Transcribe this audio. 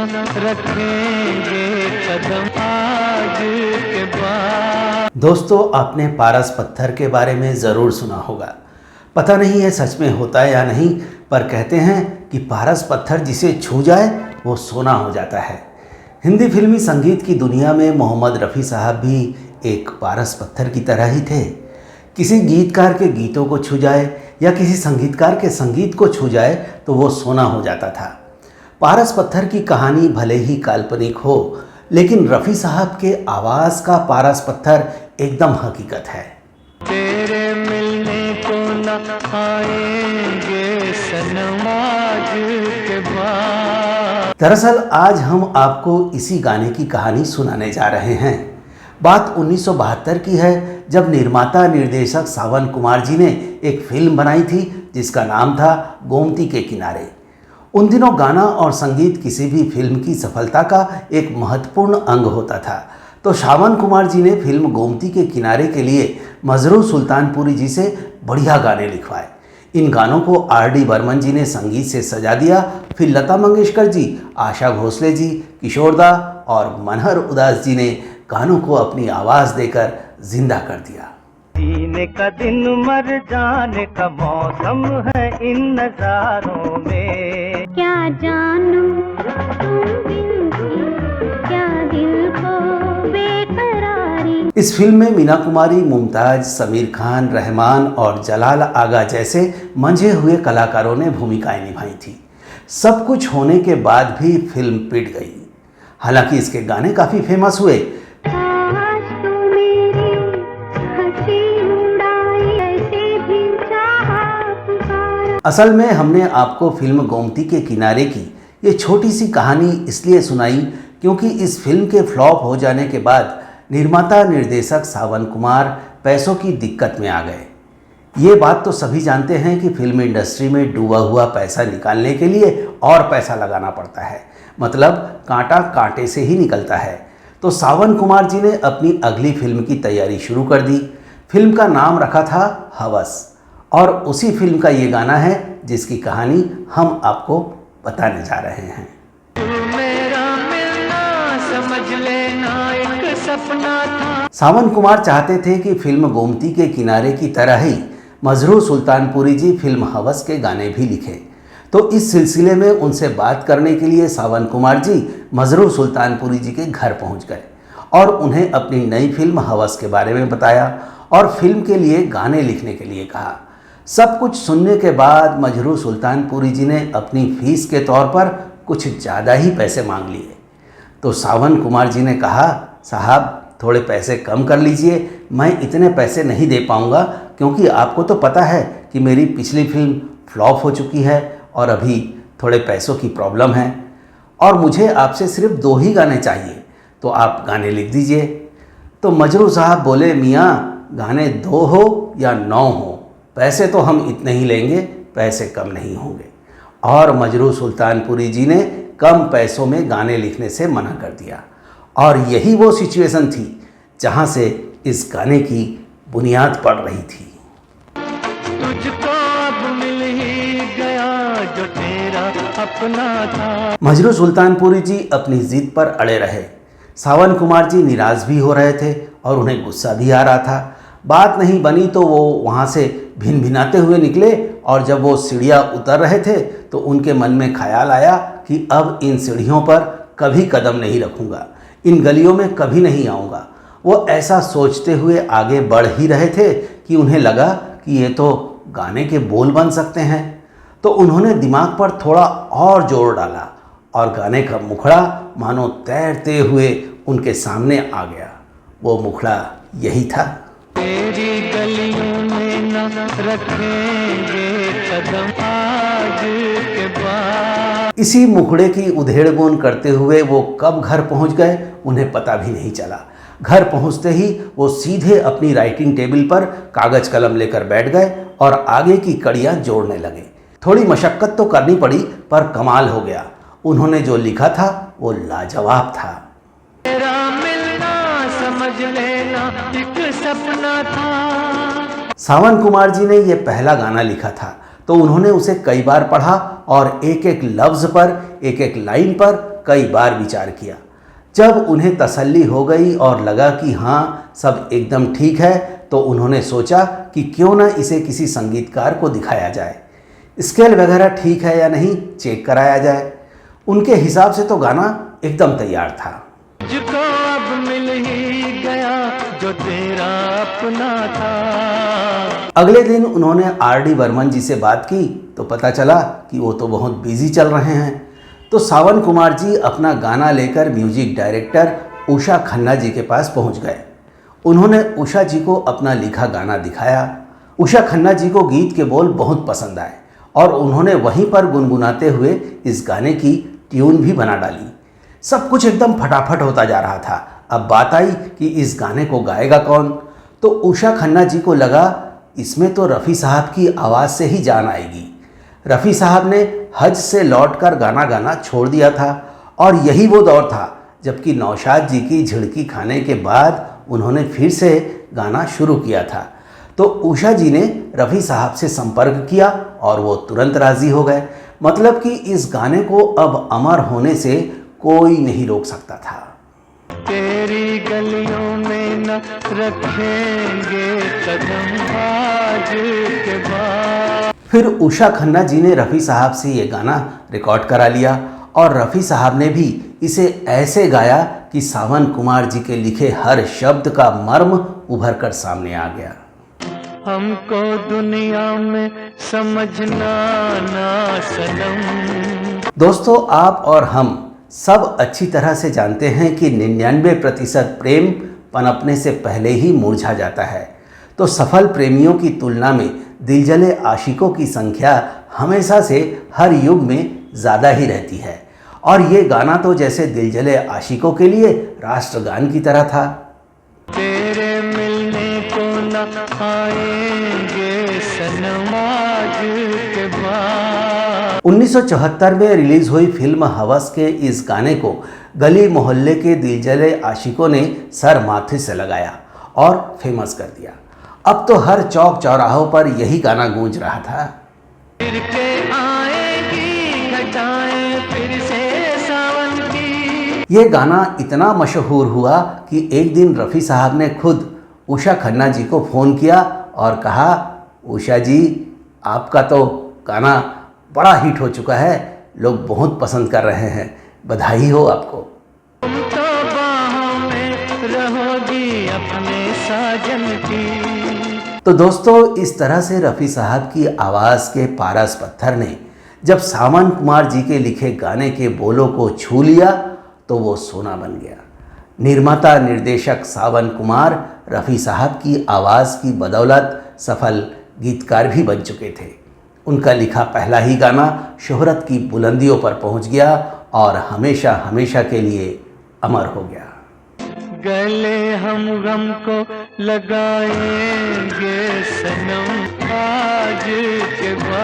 न रखेंगे कदम आज के बाद। दोस्तों, आपने पारस पत्थर के बारे में ज़रूर सुना होगा। पता नहीं है सच में होता है या नहीं, पर कहते हैं कि पारस पत्थर जिसे छू जाए वो सोना हो जाता है। हिंदी फिल्मी संगीत की दुनिया में मोहम्मद रफ़ी साहब भी एक पारस पत्थर की तरह ही थे। किसी गीतकार के गीतों को छू जाए या किसी संगीतकार के संगीत को छू जाए तो वो सोना हो जाता था। पारस पत्थर की कहानी भले ही काल्पनिक हो, लेकिन रफ़ी साहब के आवाज़ का पारस पत्थर एकदम हकीकत है। तेरे मिलने को न आएंगे सनम आज के बाद। दरअसल आज हम आपको इसी गाने की कहानी सुनाने जा रहे हैं। बात 1972 की है, जब निर्माता निर्देशक सावन कुमार जी ने एक फिल्म बनाई थी जिसका नाम था गोमती के किनारे। उन दिनों गाना और संगीत किसी भी फिल्म की सफलता का एक महत्वपूर्ण अंग होता था। तो सावन कुमार जी ने फिल्म गोमती के किनारे के लिए मजरू सुल्तानपुरी जी से बढ़िया गाने लिखवाए। इन गानों को R.D. बर्मन जी ने संगीत से सजा दिया। फिर लता मंगेशकर जी, आशा भोसले जी, किशोर दा और मनहर उदास जी ने गानों को अपनी आवाज़ देकर जिंदा कर दिया। जीने का दिन मर जाने का मौसम है इन नजारों में। क्या जानूं तुम दिल की, क्या दिल को बेकरारी। इस फिल्म में मीना कुमारी, मुमताज, समीर खान, रहमान और जलाल आगा जैसे मंझे हुए कलाकारों ने भूमिकाएं निभाई थी। सब कुछ होने के बाद भी फिल्म पिट गई। हालांकि इसके गाने काफ़ी फेमस हुए। असल में हमने आपको फिल्म गोमती के किनारे की ये छोटी सी कहानी इसलिए सुनाई क्योंकि इस फिल्म के फ्लॉप हो जाने के बाद निर्माता निर्देशक सावन कुमार पैसों की दिक्कत में आ गए। ये बात तो सभी जानते हैं कि फिल्म इंडस्ट्री में डूबा हुआ पैसा निकालने के लिए और पैसा लगाना पड़ता है, मतलब कांटा कांटे से ही निकलता है। तो सावन कुमार जी ने अपनी अगली फिल्म की तैयारी शुरू कर दी। फिल्म का नाम रखा था हवस, और उसी फिल्म का ये गाना है जिसकी कहानी हम आपको बताने जा रहे हैं। मेरा मिलना समझ लेना एक सपना था। सावन कुमार चाहते थे कि फिल्म गोमती के किनारे की तरह ही मजरू सुल्तानपुरी जी फिल्म हवस के गाने भी लिखें। तो इस सिलसिले में उनसे बात करने के लिए सावन कुमार जी मजरू सुल्तानपुरी जी के घर पहुंच गए और उन्हें अपनी नई फिल्म हवस के बारे में बताया और फिल्म के लिए गाने लिखने के लिए कहा। सब कुछ सुनने के बाद मजरू सुल्तानपुरी जी ने अपनी फीस के तौर पर कुछ ज़्यादा ही पैसे मांग लिए। तो सावन कुमार जी ने कहा, साहब थोड़े पैसे कम कर लीजिए, मैं इतने पैसे नहीं दे पाऊंगा क्योंकि आपको तो पता है कि मेरी पिछली फिल्म फ्लॉप हो चुकी है और अभी थोड़े पैसों की प्रॉब्लम है और मुझे आपसे सिर्फ 2 ही गाने चाहिए, तो आप गाने लिख दीजिए। तो मजरू साहब बोले, मियाँ गाने 2 हो या 9 हो, पैसे तो हम इतने ही लेंगे, पैसे कम नहीं होंगे। और मजरू सुल्तानपुरी जी ने कम पैसों में गाने लिखने से मना कर दिया। और यही वो सिचुएशन थी जहां से इस गाने की बुनियाद पड़ रही थी। तुझको अब मिल ही गया जो तेरा अपना था। मजरू सुल्तानपुरी जी अपनी जिद पर अड़े रहे। सावन कुमार जी निराश भी हो रहे थे और उन्हें गुस्सा भी आ रहा था। बात नहीं बनी तो वो वहाँ से भिनभिनाते हुए निकले और जब वो सीढ़ियाँ उतर रहे थे तो उनके मन में ख्याल आया कि अब इन सीढ़ियों पर कभी कदम नहीं रखूँगा, इन गलियों में कभी नहीं आऊँगा। वो ऐसा सोचते हुए आगे बढ़ ही रहे थे कि उन्हें लगा कि ये तो गाने के बोल बन सकते हैं। तो उन्होंने दिमाग पर थोड़ा और जोर डाला और गाने का मुखड़ा मानो तैरते हुए उनके सामने आ गया। वो मुखड़ा यही था, तेरी गलियों में न रखेंगे कदम आज के बाद। इसी मुखड़े की उधेड़बुन करते हुए वो कब घर पहुंच गए उन्हें पता भी नहीं चला। घर पहुंचते ही वो सीधे अपनी राइटिंग टेबल पर कागज कलम लेकर बैठ गए और आगे की कड़ियां जोड़ने लगे। थोड़ी मशक्कत तो करनी पड़ी पर कमाल हो गया। उन्होंने जो लिखा था वो लाजवाब था। तेरा मिलना समझ लेना एक सपना था। सावन कुमार जी ने ये पहला गाना लिखा था तो उन्होंने उसे कई बार पढ़ा और एक एक लफ्ज़ पर, एक एक लाइन पर कई बार विचार किया। जब उन्हें तसल्ली हो गई और लगा कि हाँ सब एकदम ठीक है, तो उन्होंने सोचा कि क्यों ना इसे किसी संगीतकार को दिखाया जाए, स्केल वगैरह ठीक है या नहीं चेक कराया जाए। उनके हिसाब से तो गाना एकदम तैयार था। मुझको अब मिल ही गया जो तेरा अपना था। अगले दिन उन्होंने आर.डी. बर्मन जी से बात की तो पता चला कि वो तो बहुत बिजी चल रहे हैं। तो सावन कुमार जी अपना गाना लेकर म्यूजिक डायरेक्टर उषा खन्ना जी के पास पहुंच गए। उन्होंने उषा जी को अपना लिखा गाना दिखाया। उषा खन्ना जी को गीत के बोल बहुत पसंद आए और उन्होंने वहीं पर गुनगुनाते हुए इस गाने की ट्यून भी बना डाली। सब कुछ एकदम फटाफट होता जा रहा था। अब बात आई कि इस गाने को गाएगा कौन। तो उषा खन्ना जी को लगा इसमें तो रफ़ी साहब की आवाज़ से ही जान आएगी। रफ़ी साहब ने हज से लौटकर गाना गाना छोड़ दिया था और यही वो दौर था जबकि नौशाद जी की झिड़की खाने के बाद उन्होंने फिर से गाना शुरू किया था। तो उषा जी ने रफ़ी साहब से संपर्क किया और वो तुरंत राज़ी हो गए। मतलब कि इस गाने को अब अमर होने से कोई नहीं रोक सकता था। तेरी गलियों में न रखेंगे कदम आज के बाद। फिर उषा खन्ना जी ने रफ़ी साहब से ये गाना रिकॉर्ड करा लिया और रफ़ी साहब ने भी इसे ऐसे गाया कि सावन कुमार जी के लिखे हर शब्द का मर्म उभर कर सामने आ गया। हमको दुनिया में समझना ना सनम। दोस्तों, आप और हम सब अच्छी तरह से जानते हैं कि 99% प्रेम पनपने से पहले ही मुरझा जाता है। तो सफल प्रेमियों की तुलना में दिलजले आशिकों की संख्या हमेशा से हर युग में ज़्यादा ही रहती है और ये गाना तो जैसे दिलजले आशिकों के लिए राष्ट्रगान की तरह था। तेरे मिलने को न आएंगे सनम आज के बाद। 1974 में रिलीज हुई फिल्म हवस के इस गाने को गली मोहल्ले के दिलजले आशिकों ने सर माथे से लगाया और फेमस कर दिया। अब तो हर चौक चौराहों पर यही गाना गूंज रहा था। फिर के आएगी घटाएं फिर से सावन की। ये गाना इतना मशहूर हुआ कि एक दिन रफ़ी साहब ने खुद उषा खन्ना जी को फ़ोन किया और कहा, उषा जी आपका तो गाना बड़ा हिट हो चुका है, लोग बहुत पसंद कर रहे हैं, बधाई हो आपको। तुम तो बाहों में रहोगी अपने साजन की। तो दोस्तों, इस तरह से रफ़ी साहब की आवाज़ के पारस पत्थर ने जब सावन कुमार जी के लिखे गाने के बोलों को छू लिया तो वो सोना बन गया। निर्माता निर्देशक सावन कुमार रफ़ी साहब की आवाज़ की बदौलत सफल गीतकार भी बन चुके थे। उनका लिखा पहला ही गाना शोहरत की बुलंदियों पर पहुंच गया और हमेशा हमेशा के लिए अमर हो गया। गले हम गम को लगाएंगे सनम आज के बाद।